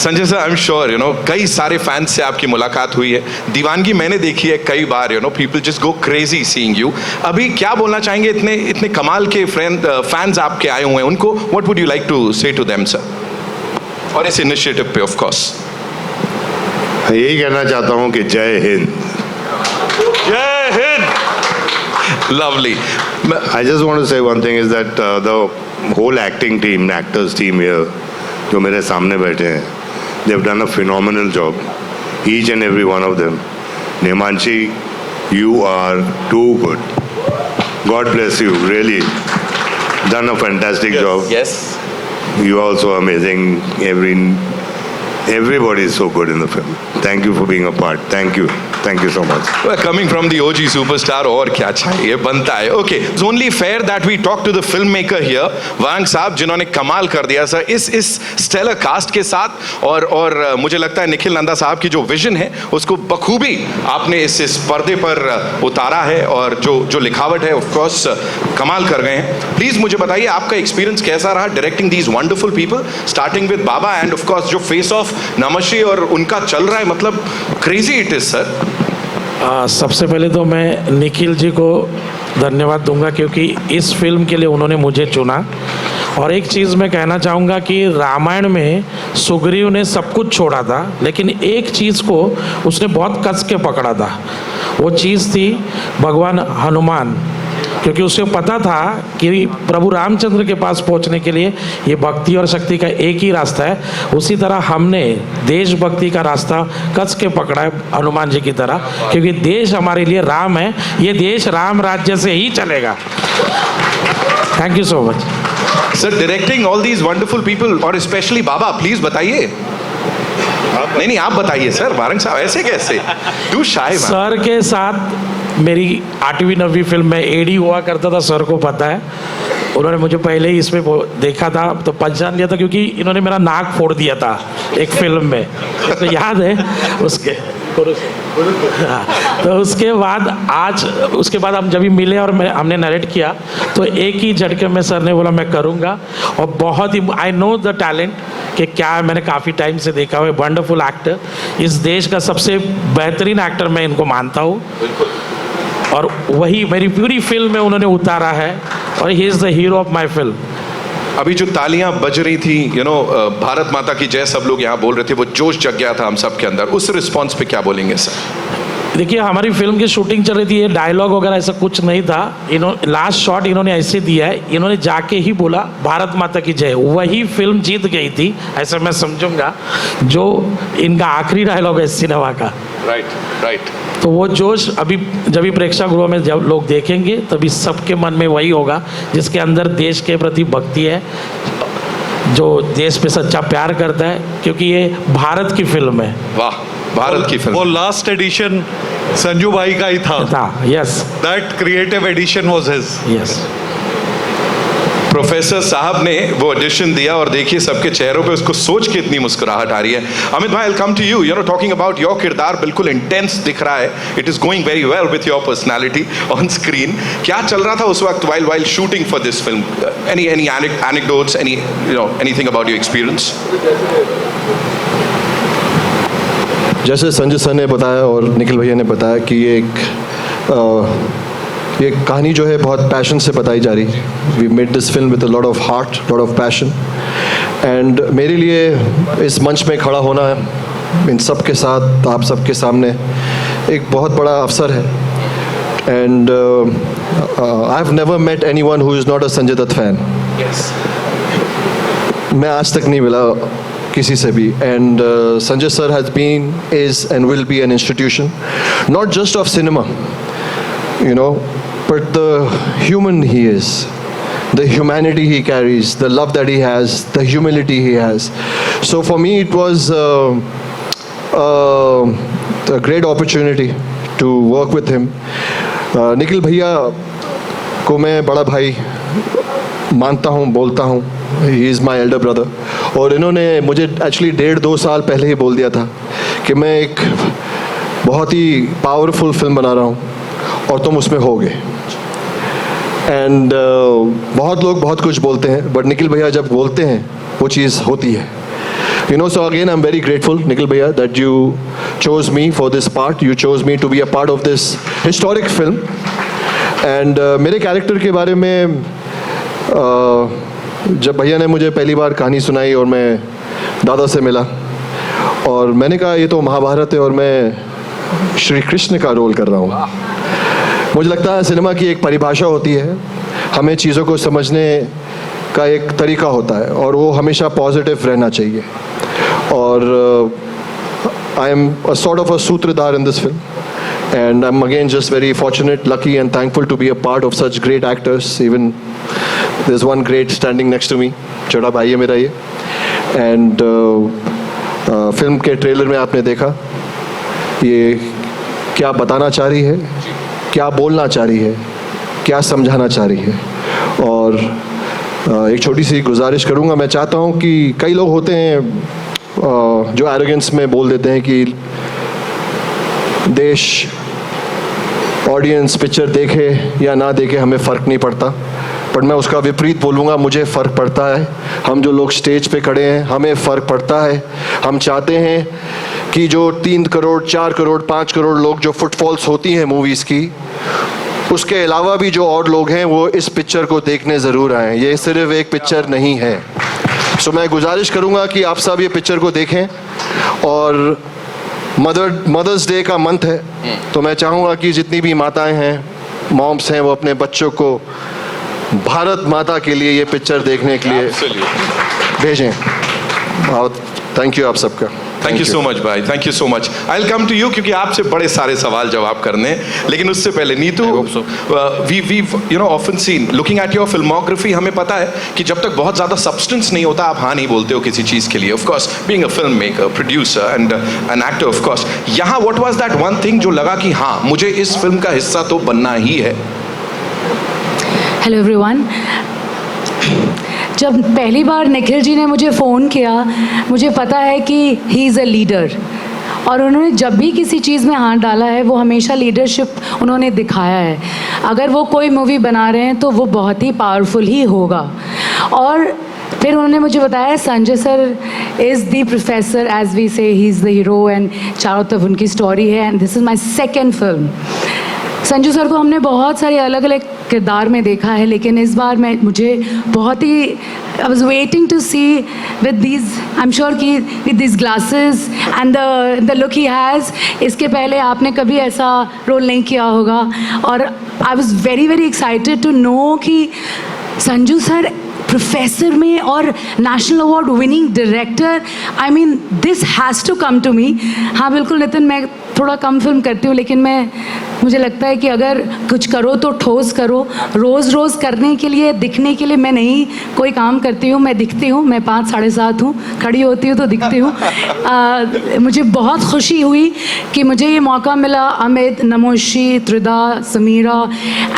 Sanjay sir, I am sure कई सारे fans से आपकी मुलाकात हुई है, दीवानगी मैंने देखी है कई बार, people just go crazy seeing you. अभी क्या बोलना चाहेंगे, इतने इतने कमाल के फैंस आपके आए हुए हैं, उनको what would you like to say to them sir, और इस इनिशिएटिव पे ऑफ कोर्स? यही कहना चाहता हूं कि जय हिंद, जय Hind. Lovely. I just want to say one thing is that the whole acting team, actors team here, जो मेरे सामने बैठे हैं, they've done a phenomenal job, each and every one of them. Nemanshi, you are too good. God bless you, really done a fantastic job. Yes. You are also amazing. Everybody is so good in the film. Thank you for being a part. Thank you so much. Well, coming from the OG superstar, और क्या चाहिए, बनता है. Okay, it's only fair that we talk to the filmmaker here, वांग साहब, जिन्होंने कमाल कर दिया सर इस स्टेलर कास्ट के साथ, और मुझे लगता है निखिल नंदा साहब की जो विजन है उसको बखूबी आपने इस पर्दे पर उतारा है, और जो लिखावट है ऑफ कोर्स कमाल कर गए हैं. प्लीज मुझे बताइए आपका एक्सपीरियंस कैसा रहा directing these wonderful people, starting with Baba end of course जो फेस ऑफ नमशी और उनका चल रहा है, मतलब क्रेजी इट इज सर. सबसे पहले तो मैं निखिल जी को धन्यवाद दूंगा क्योंकि इस फिल्म के लिए उन्होंने मुझे चुना. और एक चीज़ मैं कहना चाहूँगा कि रामायण में सुग्रीव ने सब कुछ छोड़ा था, लेकिन एक चीज़ को उसने बहुत कस के पकड़ा था. वो चीज़ थी भगवान हनुमान, क्योंकि उसे पता था कि प्रभु रामचंद्र के पास पहुंचने के लिए ये भक्ति और शक्ति का एक ही रास्ता है. उसी तरह हमने देशभक्ति का रास्ता कस के पकड़ा है हनुमान जी की तरह, क्योंकि देश हमारे लिए राम है, ये देश राम राज्य से ही चलेगा. Thank you so much sir, directing all these wonderful people और स्पेशली बाबा. प्लीज बताइए. नहीं आप बताइए सर. वारंग साहब ऐसे कैसे, टू शाय. सर के साथ मेरी 8वीं 9वीं फिल्म में एडी हुआ करता था, सर को पता है. उन्होंने मुझे पहले ही इसमें देखा था तो पहचान लिया था, क्योंकि इन्होंने मेरा नाक फोड़ दिया था एक फिल्म में, तो याद है उसके. तो उसके बाद हम जब भी मिले और हमने नरेट किया तो एक ही झटके में सर ने बोला मैं करूँगा. और बहुत ही आई नो द टैलेंट कि क्या है, मैंने काफ़ी टाइम से देखा हुआ है. वंडरफुल एक्टर, इस देश का सबसे बेहतरीन एक्टर मैं इनको मानता हूँ, और वही मेरी पूरी फिल्म में उन्होंने उतारा है, और ही is the hero of my film. अभी जो तालियां बज रही थी, भारत माता की जय सब लोग यहाँ बोल रहे थे, वो जोश जग गया था हम सब के अंदर. उस रिस्पॉन्स पे क्या बोलेंगे सर? देखिए, हमारी फिल्म की शूटिंग चल रही थी, ये डायलॉग वगैरह ऐसा कुछ नहीं था. लास्ट शॉट इन्होंने ऐसे दिया है, इन्होंने जाके ही बोला भारत माता की जय, वही फिल्म जीत गई थी ऐसा मैं समझूंगा, जो इनका आखिरी डायलॉग है सिनेमा का. राइट. तो वो जोश अभी जब भी प्रेक्षागृह में जब लोग देखेंगे तभी सबके मन में वही होगा जिसके अंदर देश के प्रति भक्ति है, जो देश पे सच्चा प्यार करता है, क्योंकि ये भारत की फिल्म है. वाह, भारत की फिल्म. वो लास्ट एडिशन संजू भाई का ही था. Yes, that creative edition was his. Yes. Professor साहब ने वो एडिशन दिया, और देखिए सबके चेहरों पे उसको सोच के इतनी मुस्कुराहट आ रही है. अमित भाई, I will come to you. You know, talking about your किरदार बिल्कुल इंटेंस दिख रहा है. It is going very well with your personality on screen. क्या चल रहा था उस वक्त while shooting for this film? Any anecdotes, anything about your experience? जैसे संजय सर ने बताया और निखिल भैया ने बताया कि ये कहानी जो है बहुत पैशन से बताई जा रही है. We made this film with a lot of heart, lot of passion. And मेरे लिए इस मंच में खड़ा होना इन सब के साथ, आप सबके सामने एक बहुत बड़ा अवसर है. And I have never met anyone who is not a Sanjay Dutt fan. मैं आज तक नहीं मिला किसी से भी. And Sanjay sir has been, is and will be an institution not just of cinema, but the human he is, the humanity he carries, the love that he has, the humility he has. So for me it was a great opportunity to work with him. Nikhil भैया को मैं बड़ा भाई मानता हूँ, बोलता हूँ. He is my elder brother. और इन्होंने मुझे एक्चुअली 1.5-2 साल पहले ही बोल दिया था कि मैं एक बहुत ही पावरफुल फिल्म बना रहा हूँ और तुम उसमें होगे. एंड बहुत लोग बहुत कुछ बोलते हैं, बट निखिल भैया जब बोलते हैं वो चीज़ होती है. You know, so again, I'm very grateful, Nikhil Bhaiya, that you chose me for this part. You chose me to be a part of this historic film. And मेरे कैरेक्टर के बारे में जब भैया ने मुझे पहली बार कहानी सुनाई और मैं दादा से मिला और मैंने कहा ये तो महाभारत है और मैं श्री कृष्ण का रोल कर रहा हूँ। मुझे लगता है सिनेमा की एक परिभाषा होती है, हमें चीज़ों को समझने का एक तरीका होता है और वो हमेशा पॉजिटिव रहना चाहिए। और I am a sort of a सूत्रधार in this film and I'm again just very fortunate, lucky and thankful to be a part of such great actors. Even there's one great standing next to me, छोटा भाई है मेरा ये। And film के trailer में आपने देखा ये क्या बताना चाह रही है, क्या बोलना चाह रही है, क्या समझाना चाह रही है। और एक छोटी सी गुजारिश करूँगा, मैं चाहता हूँ कि कई लोग होते हैं जो एरोगेंस में बोल देते हैं कि देश ऑडियंस पिक्चर देखे या ना देखे हमें फ़र्क नहीं पड़ता, पर मैं उसका विपरीत बोलूँगा, मुझे फ़र्क पड़ता है। हम जो लोग स्टेज पे खड़े हैं हमें फ़र्क पड़ता है। हम चाहते हैं कि जो 3 करोड़ 4 करोड़ 5 करोड़ लोग जो फुटफॉल्स होती हैं मूवीज़ की, उसके अलावा भी जो और लोग हैं वो इस पिक्चर को देखने ज़रूर आएँ। ये सिर्फ एक पिक्चर नहीं है। सो मैं गुजारिश करूँगा कि आप सब ये पिक्चर को देखें। और मदर्स डे का मंथ है, तो मैं चाहूँगा कि जितनी भी माताएं हैं, मॉम्स हैं, वो अपने बच्चों को भारत माता के लिए ये पिक्चर देखने के लिए भेजें। और थैंक यू आप सबका। थैंक यू सो मच भाई, thank you so much. I will come to you क्योंकि आपसे बड़े सारे सवाल जवाब करने हैं, लेकिन उससे पहले Neetu, we you know often seen looking at your filmography, हमें पता है कि जब तक बहुत ज़्यादा सब्सटेंस नहीं होता आप हाँ नहीं बोलते हो किसी चीज़ के लिए। Of course being a film maker, producer and an actor, of course यहाँ what was that one thing जो लगा कि हाँ मुझे इस फिल्म का हिस्सा तो बनना ही है? हेलो एवरीवन, जब पहली बार निखिल जी ने मुझे फ़ोन किया, मुझे पता है कि ही इज़ अ लीडर, और उन्होंने जब भी किसी चीज़ में हाथ डाला है वो हमेशा लीडरशिप उन्होंने दिखाया है। अगर वो कोई मूवी बना रहे हैं तो वो बहुत ही पावरफुल ही होगा। और फिर उन्होंने मुझे बताया Sanjay sir is the professor, as we say, he is the hero, and चारों तरफ उनकी स्टोरी है। And this is my second film. Sanju sir को हमने बहुत सारे अलग अलग किरदार में देखा है, लेकिन इस बार मुझे बहुत ही I was waiting to see with these, I am sure कि with this glasses and the look he has. इसके पहले आपने कभी ऐसा रोल नहीं किया होगा, और I was very very excited to know कि संजू सर प्रोफेसर में और national award winning director, I mean this has to come to me. हाँ बिल्कुल नितिन, मैं थोड़ा कम फिल्म करती हूँ, लेकिन मुझे लगता है कि अगर कुछ करो तो ठोस करो। रोज़ रोज़ करने के लिए, दिखने के लिए मैं नहीं कोई काम करती हूँ, मैं दिखती हूँ। मैं 5 साढ़े 7 हूँ, खड़ी होती हूँ तो दिखती हूँ। मुझे बहुत खुशी हुई कि मुझे ये मौका मिला। Amit, Namashi, Tridha, Sameera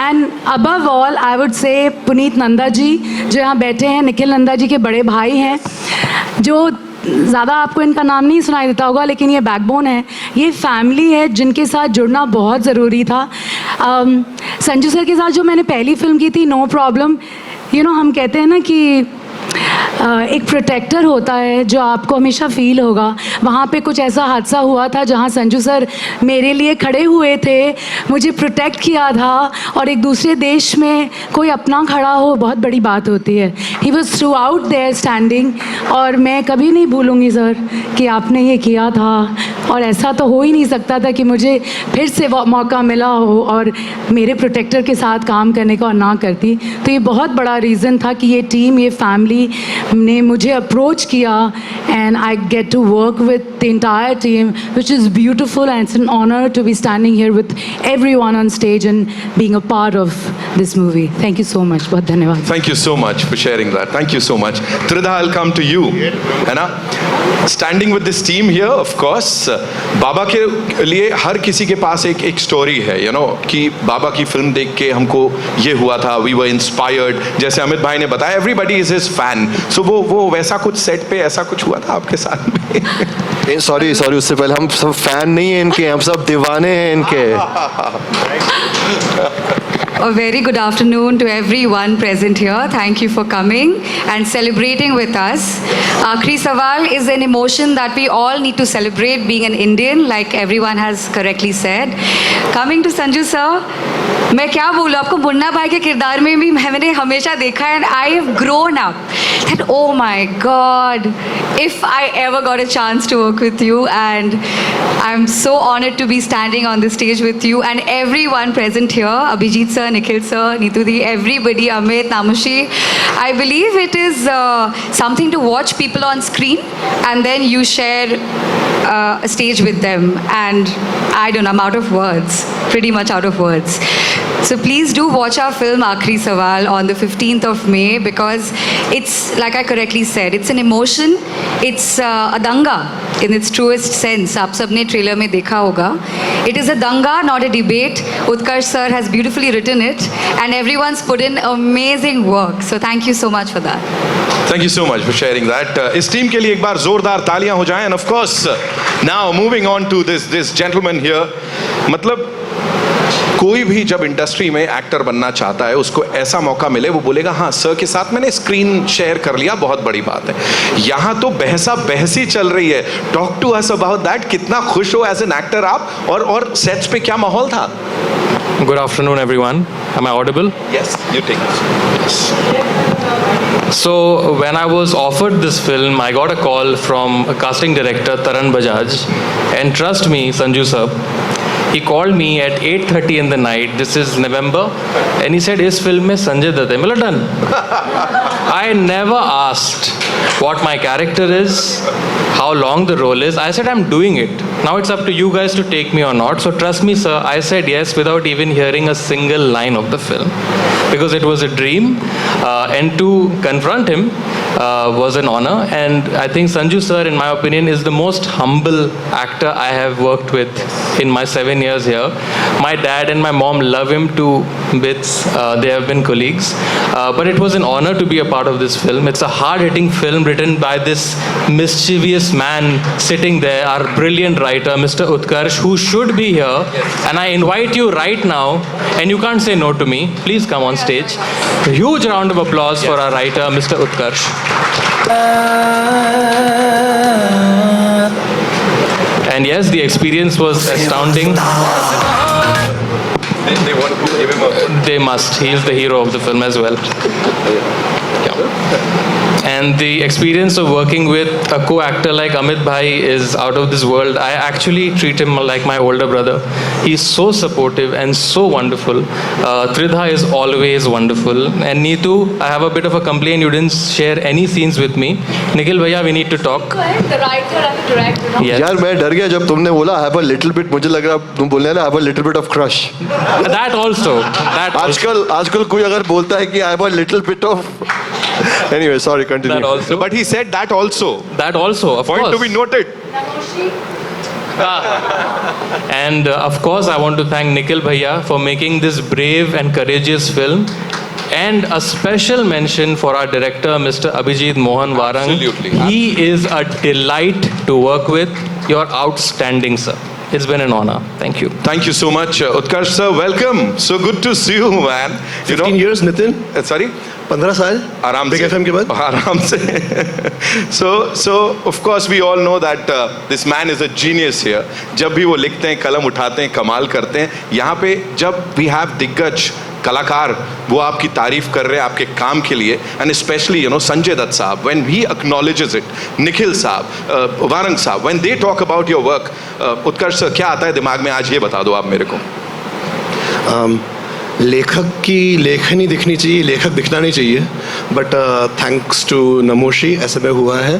and above all I would say Puneet Nanda ji जो यहाँ बैठे हैं, निखिल नंदा जी के बड़े भाई हैं, जो ज़्यादा आपको इनका नाम नहीं सुनाई देता होगा, लेकिन ये बैकबोन है, ये फैमिली है जिनके साथ जुड़ना बहुत ज़रूरी था। संजू सर के साथ जो मैंने पहली फिल्म की थी, नो प्रॉब्लम, यू नो हम कहते हैं ना कि एक प्रोटेक्टर होता है जो आपको हमेशा फील होगा। वहाँ पे कुछ ऐसा हादसा हुआ था जहाँ संजू सर मेरे लिए खड़े हुए थे, मुझे प्रोटेक्ट किया था, और एक दूसरे देश में कोई अपना खड़ा हो बहुत बड़ी बात होती है। He was throughout there standing, और मैं कभी नहीं भूलूँगी सर कि आपने ये किया था, और ऐसा तो हो ही नहीं सकता था कि मुझे फिर से मौका मिला हो और मेरे प्रोटेक्टर के साथ काम करने का और ना करती। तो ये बहुत बड़ा रीज़न था कि ये टीम, ये फैमिली ने मुझे अप्रोच किया, and I get to work with the entire team which is beautiful, and it's an honour to be standing here with everyone on stage and being a part of this movie. Thank you so much, बहुत धन्यवाद। Thank you so much for sharing that, thank you so much. Tridha, I will come to you, है ना, standing with this team here. Of course बाबा के लिए हर किसी के पास एक स्टोरी है, यू नो, कि बाबा की फिल्म देख के हमको ये हुआ था, वी वर इंस्पायर्ड। जैसे अमित भाई ने बताया, एवरीबडी इज हिज फैन। सो वो वैसा कुछ सेट पे ऐसा कुछ हुआ था आपके साथ में? सॉरी उससे पहले, हम सब फैन नहीं हैं इनके, हम सब दीवाने हैं इनके. A very good afternoon to everyone present here. Thank you for coming and celebrating with us. Aakhri Sawal is an emotion that we all need to celebrate being an Indian, like everyone has correctly said. Coming to Sanju sir, मैं क्या बोलूँ आपको, मुन्ना भाई के किरदार में भी मैंने हमेशा देखा है, and I have grown up that oh my God, if I ever got a chance to work with you, and I'm so honored to be standing on the stage with you and everyone present here, Abhijit sir, Nikhil sir, Neetu di, everybody, Amit, Namushi. I believe it is something to watch people on screen and then you share a stage with them, and I don't know, I'm out of words, pretty much out of words. So please do watch our film Aakhri Sawal on the 15th of May, because it's, like I correctly said, it's an emotion, it's a danga in its truest sense. आप सबने trailer में देखा होगा. It is a danga, not a debate. Utkarsh sir has beautifully written it and everyone's put in amazing work. So thank you so much for that. Thank you so much for sharing that. इस team के लिए एक बार जोरदार तालियां हो जाएं. And of course, now moving on to this gentleman here. मतलब कोई भी जब इंडस्ट्री में एक्टर बनना चाहता है, उसको ऐसा मौका मिले, वो बोलेगा हाँ सर के साथ मैंने स्क्रीन शेयर कर लिया, बहुत बड़ी बात है. यहाँ तो बहसी चल रही है. Talk to us about that. कितना खुश हो एज एन एक्टर आप, और सेट्स पे क्या माहौल था? Good afternoon, everyone. Am I audible? Yes, you take this. So, when I was offered this film, I got a call from a casting director, Taran Bajaj. And trust me, Sanju sir, he called me at 8:30 in the night. This is November. And he said, इस film में संजय दत्त है. मतलब done. I never asked what my character is, how long the role is. I said, I'm doing it. Now it's up to you guys to take me or not. So trust me, sir, I said yes without even hearing a single line of the film. Because it was a dream. And to confront him was an honor. And I think Sanju sir, in my opinion, is the most humble actor I have worked with in my 7 years here. My dad and my mom love him to bits. They have been colleagues. But it was an honor to be a part of this film. It's a hard-hitting film written by this mischievous man sitting there, our brilliant writer, Mr. Utkarsh, who should be here. And I invite you right now, and you can't say no to me. Please come on stage. A huge round of applause for our writer, Mr. Utkarsh. And yes, the experience was astounding. They want to give him a... They must. He is the hero of the film as well. And the experience of working with a co-actor like Amit Bhai is out of this world. I actually treat him like my older brother. He's so supportive and so wonderful. Tridha is always wonderful. And Neetu, I have a bit of a complaint. You didn't share any scenes with me. Nikhil Bhaiya, we need to talk. The writer and the director. No? Yes. यार मैं डर गया जब तुमने बोला I have a little bit, मुझे लग रहा तुम बोलने वाले I have a little bit of crush. That also. आजकल कोई अगर बोलता है कि I have a little bit of... Anyway, sorry, continue. That also. But he said that also. That also, of Point course. to be noted. And of course, I want to thank Nikhil Bhaiya for making this brave and courageous film. And a special mention for our director, Mr. Abhijit Mohan Varang. Absolutely. He is a delight to work with. You're outstanding, sir. It's been an honor. Thank you. Thank you so much, Utkarsh sir. Welcome. So good to see you, man. You 15 years, Nitin. Sorry? 15 साल आराम Big से FM के बाद आराम से so of course we all know that this man is a genius here. जब भी वो लिखते हैं, कलम उठाते हैं, कमाल करते हैं. यहाँ पे जब we have दिग्गज कलाकार वो आपकी तारीफ कर रहे हैं आपके काम के लिए, and especially संजय दत्त साहब, when he acknowledges it, Nikhil साहब, वारंग साहब, when they talk about your work, Utkarsh sir क्या आता है दिमाग में, आज ये बता दो आप मेरे को. लेखक की लेखनी दिखनी चाहिए, लेखक दिखना नहीं चाहिए. बट थैंक्स टू नमोशी ऐसे में हुआ है.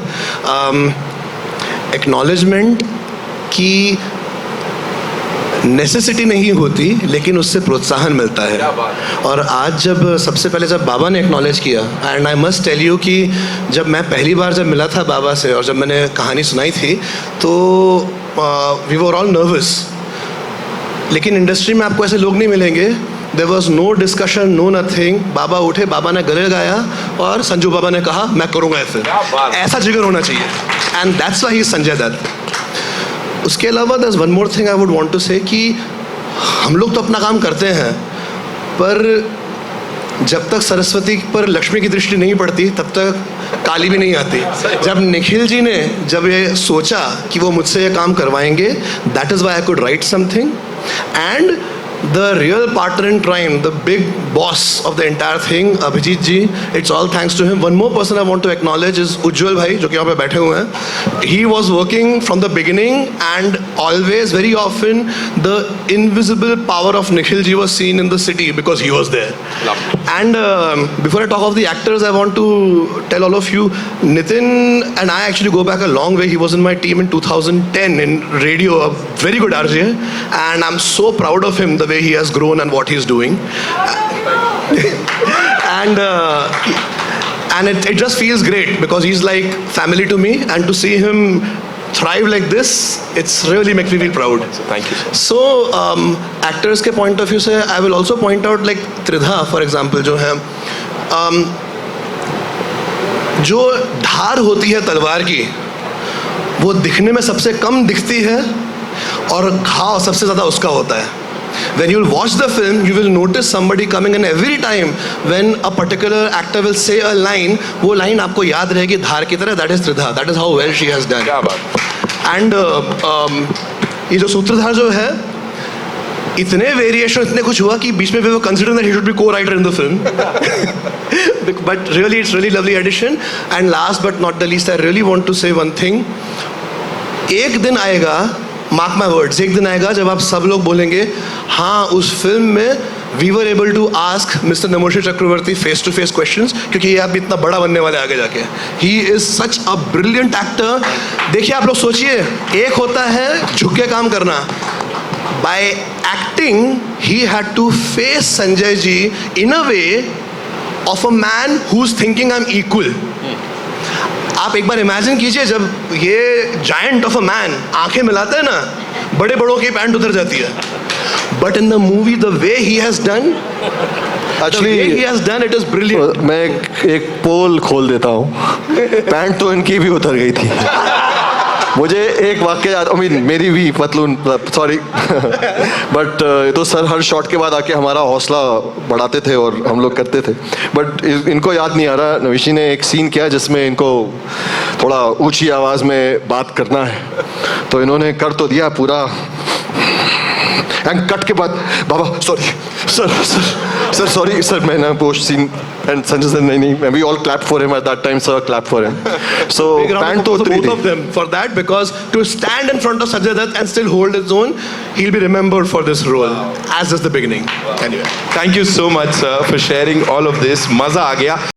एक्नॉलेजमेंट की नेसेसिटी नहीं होती, लेकिन उससे प्रोत्साहन मिलता है. और आज जब सबसे पहले जब बाबा ने एक्नॉलेज किया, and I must tell you कि जब मैं पहली बार जब मिला था बाबा से और जब मैंने कहानी सुनाई थी तो वी वर ऑल नर्वस. लेकिन इंडस्ट्री में आपको ऐसे लोग नहीं मिलेंगे there was no discussion, no nothing. बाबा उठे, बाबा ने गले लगाया और संजू बाबा ने कहा मैं करूँगा ऐसे. ऐसा जिगर होना चाहिए. And that's why he is Sanjay Dutt. उसके अलावा there is one more thing I would want to say कि हम लोग तो अपना काम करते हैं, पर जब तक सरस्वती पर लक्ष्मी की दृष्टि नहीं पड़ती तब तक काली भी नहीं आती. जब निखिल जी ने जब ये सोचा कि वो मुझसे ये काम करवाएंगे, that is why I could write something. And the real partner in crime, the big boss of the entire thing, Abhijit ji, it's all thanks to him. One more person I want to acknowledge is Ujjwal bhai, जो कि यहाँ पे बैठे हुए हैं. He was working from the beginning and always, very often, the invisible power of Nikhil ji was seen in the city because he was there. And before I talk of the actors, I want to tell all of you, Nitin and I actually go back a long way. He was in my team in 2010 in radio, a very good RJ, and I'm so proud of him, the way he has grown and what he's doing. and it just feels great because he's like family to me, and to see him thrive like this, it's really makes me feel proud. Thank you. So actors के point of view से I will also point out like त्रिधा for example जो है, जो धार होती है तलवार की वो दिखने में सबसे कम दिखती है और घाव सबसे ज़्यादा उसका होता है. When you watch the film, you will notice somebody coming in every time when a particular actor will say a line, वो line आपको याद रहेगी धार की तरह. That is त्रिधा. That is how well she has done. क्या बात. And ये जो सूत्रधार जो है, इतने वेरिएशन, इतने कुछ हुआ कि बीच में we were considering that he should be co-writer in the film. But really, it's really lovely addition. And last but not the least, I really want to say one thing. एक दिन आएगा, mark my words, एक दिन आएगा जब आप सब लोग बोलेंगे हाँ उस फिल्म में we were able to ask mister Namashi Chakraborty face to face questions, क्योंकि ये आप इतना बड़ा बनने वाले आगे जाके. He is such a brilliant actor. देखिए आप लोग सोचिए, एक होता है झुक के काम करना. By acting he had to face Sanjay ji in a way of a man who is thinking I am equal. आप एक बार इमेजिन कीजिए जब ये जायंट ऑफ अ मैन आंखें मिलाता है ना, बड़े बड़ों की पैंट उतर जाती है. But in the movie the way he has done, it is brilliant. मैं एक पोल खोल देता हूँ. पैंट तो इनकी भी उतर गई थी. मुझे एक वाक्य याद, आई मीन मेरी भी पतलून, सॉरी बट तो सर हर शॉट के बाद आके हमारा हौसला बढ़ाते थे और हम लोग करते थे. बट इनको याद नहीं आ रहा, नविशी ने एक सीन किया जिसमें इनको थोड़ा ऊंची आवाज़ में बात करना है, तो इन्होंने कर तो दिया पूरा. एंड कट के बाद बाबा सॉरी सर सॉरी सर, मैं ना post scene. And Sanjay sir नहीं, we all clapped for him at that time, sir, clapped for him. So pant तो उतरी थी. Both of them for that, because to stand in front of Sanjay Dutt and still hold his own, he'll be remembered for this role as is the beginning. Anyway, Thank you so much, sir, for sharing all of this. मजा आ गया.